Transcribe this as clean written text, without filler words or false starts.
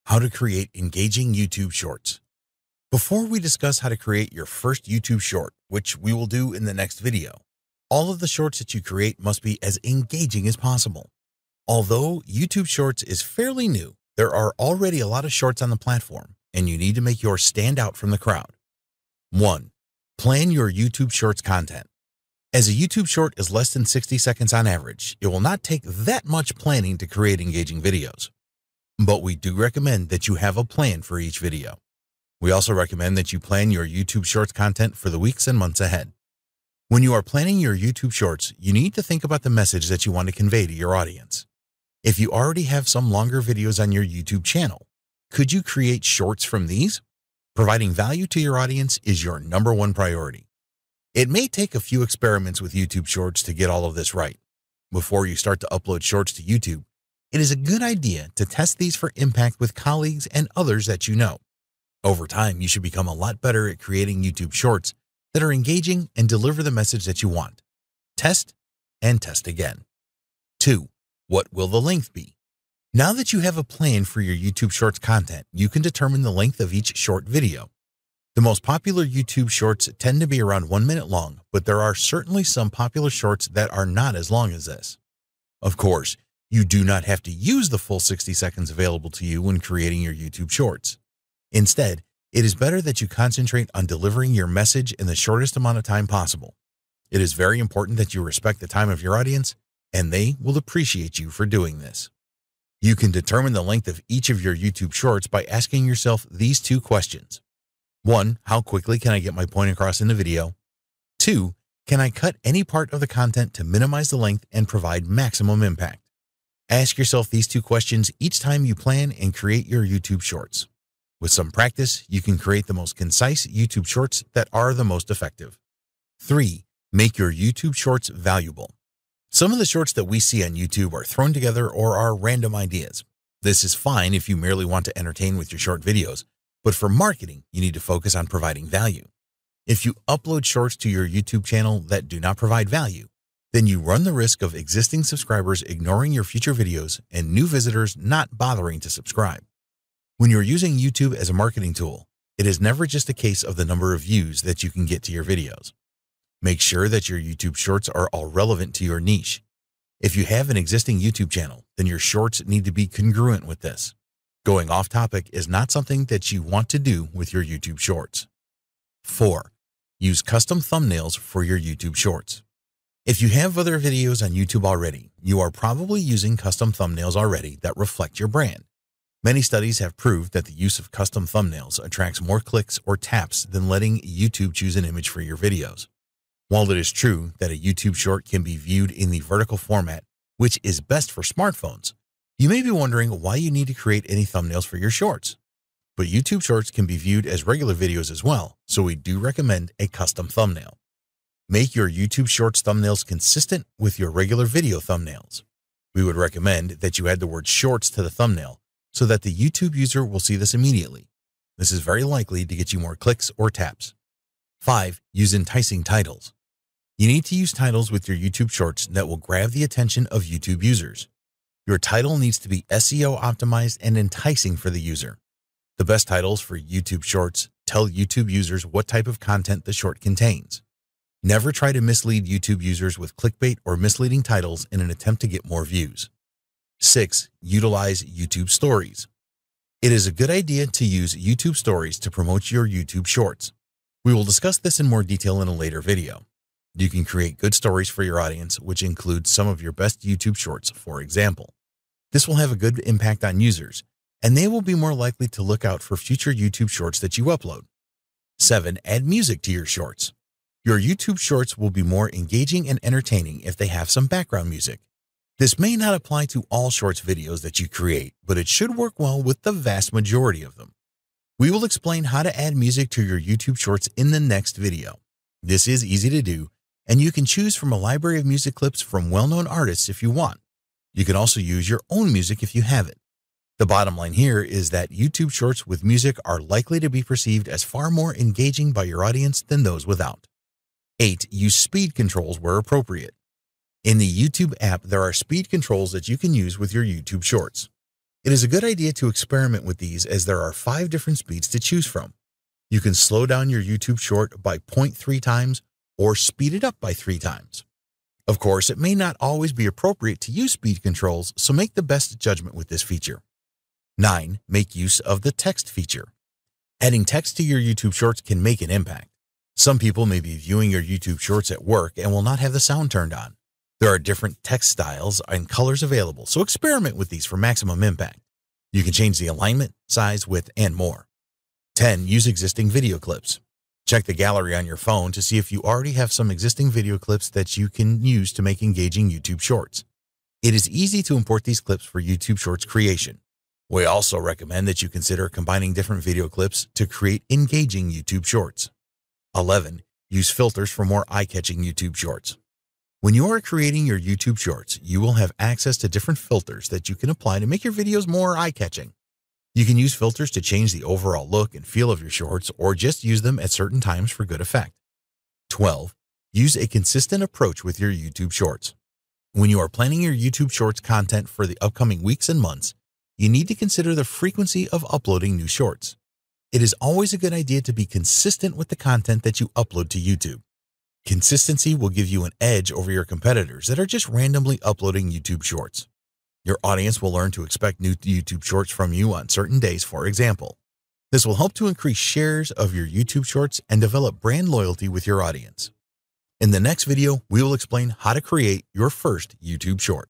How to create engaging YouTube shorts. Before we discuss how to create your first YouTube short, which we will do in the next video, all of the shorts that you create must be as engaging as possible. Although YouTube Shorts is fairly new, there are already a lot of shorts on the platform, and you need to make yours stand out from the crowd. 1. Plan your YouTube Shorts content. As a YouTube short is less than 60 seconds on average, it will not take that much planning to create engaging videos. But we do recommend that you have a plan for each video. We also recommend that you plan your YouTube Shorts content for the weeks and months ahead. When you are planning your YouTube Shorts, you need to think about the message that you want to convey to your audience. If you already have some longer videos on your YouTube channel, could you create shorts from these? Providing value to your audience is your #1 priority. It may take a few experiments with YouTube Shorts to get all of this right. Before you start to upload shorts to YouTube, it is a good idea to test these for impact with colleagues and others that you know. Over time, you should become a lot better at creating YouTube shorts that are engaging and deliver the message that you want. Test and test again. 2. What will the length be? Now that you have a plan for your YouTube Shorts content, you can determine the length of each short video. The most popular YouTube shorts tend to be around 1 minute long, but there are certainly some popular shorts that are not as long as this. Of course, you do not have to use the full 60 seconds available to you when creating your YouTube shorts. Instead, it is better that you concentrate on delivering your message in the shortest amount of time possible. It is very important that you respect the time of your audience, and they will appreciate you for doing this. You can determine the length of each of your YouTube shorts by asking yourself these 2 questions. 1. How quickly can I get my point across in the video? 2. Can I cut any part of the content to minimize the length and provide maximum impact? Ask yourself these 2 questions each time you plan and create your YouTube shorts. With some practice, you can create the most concise YouTube shorts that are the most effective. 3. Make your YouTube shorts valuable. Some of the shorts that we see on YouTube are thrown together or are random ideas. This is fine if you merely want to entertain with your short videos, but for marketing, you need to focus on providing value. If you upload shorts to your YouTube channel that do not provide value, then you run the risk of existing subscribers ignoring your future videos and new visitors not bothering to subscribe. When you're using YouTube as a marketing tool, it is never just a case of the number of views that you can get to your videos. Make sure that your YouTube shorts are all relevant to your niche. If you have an existing YouTube channel, then your shorts need to be congruent with this. Going off topic is not something that you want to do with your YouTube shorts. 4. Use custom thumbnails for your YouTube shorts. If you have other videos on YouTube already, you are probably using custom thumbnails already that reflect your brand. Many studies have proved that the use of custom thumbnails attracts more clicks or taps than letting YouTube choose an image for your videos. While it is true that a YouTube short can be viewed in the vertical format, which is best for smartphones, you may be wondering why you need to create any thumbnails for your shorts. But YouTube shorts can be viewed as regular videos as well, so we do recommend a custom thumbnail. Make your YouTube Shorts thumbnails consistent with your regular video thumbnails. We would recommend that you add the word shorts to the thumbnail so that the YouTube user will see this immediately. This is very likely to get you more clicks or taps. 5. Use enticing titles. You need to use titles with your YouTube Shorts that will grab the attention of YouTube users. Your title needs to be SEO optimized and enticing for the user. The best titles for YouTube Shorts tell YouTube users what type of content the short contains. Never try to mislead YouTube users with clickbait or misleading titles in an attempt to get more views. 6. Utilize YouTube Stories. It is a good idea to use YouTube Stories to promote your YouTube Shorts. We will discuss this in more detail in a later video. You can create good stories for your audience, which includes some of your best YouTube Shorts, for example. This will have a good impact on users, and they will be more likely to look out for future YouTube Shorts that you upload. 7. Add music to your shorts. Your YouTube Shorts will be more engaging and entertaining if they have some background music. This may not apply to all Shorts videos that you create, but it should work well with the vast majority of them. We will explain how to add music to your YouTube Shorts in the next video. This is easy to do, and you can choose from a library of music clips from well-known artists if you want. You can also use your own music if you have it. The bottom line here is that YouTube Shorts with music are likely to be perceived as far more engaging by your audience than those without. 8. Use speed controls where appropriate. In the YouTube app, there are speed controls that you can use with your YouTube Shorts. It is a good idea to experiment with these as there are 5 different speeds to choose from. You can slow down your YouTube short by 0.3 times or speed it up by 3 times. Of course, it may not always be appropriate to use speed controls, so make the best judgment with this feature. 9. Make use of the text feature. Adding text to your YouTube shorts can make an impact. Some people may be viewing your YouTube shorts at work and will not have the sound turned on. There are different text styles and colors available, so experiment with these for maximum impact. You can change the alignment, size, width, and more. 10. Use existing video clips. Check the gallery on your phone to see if you already have some existing video clips that you can use to make engaging YouTube shorts. It is easy to import these clips for YouTube shorts creation. We also recommend that you consider combining different video clips to create engaging YouTube shorts. 11. Use filters for more eye-catching YouTube shorts. When you are creating your YouTube shorts, you will have access to different filters that you can apply to make your videos more eye-catching. You can use filters to change the overall look and feel of your shorts or just use them at certain times for good effect. 12. Use a consistent approach with your YouTube shorts. When you are planning your YouTube shorts content for the upcoming weeks and months, you need to consider the frequency of uploading new shorts. It is always a good idea to be consistent with the content that you upload to YouTube. Consistency will give you an edge over your competitors that are just randomly uploading YouTube shorts. Your audience will learn to expect new YouTube shorts from you on certain days, for example. This will help to increase shares of your YouTube shorts and develop brand loyalty with your audience. In the next video, we will explain how to create your first YouTube short.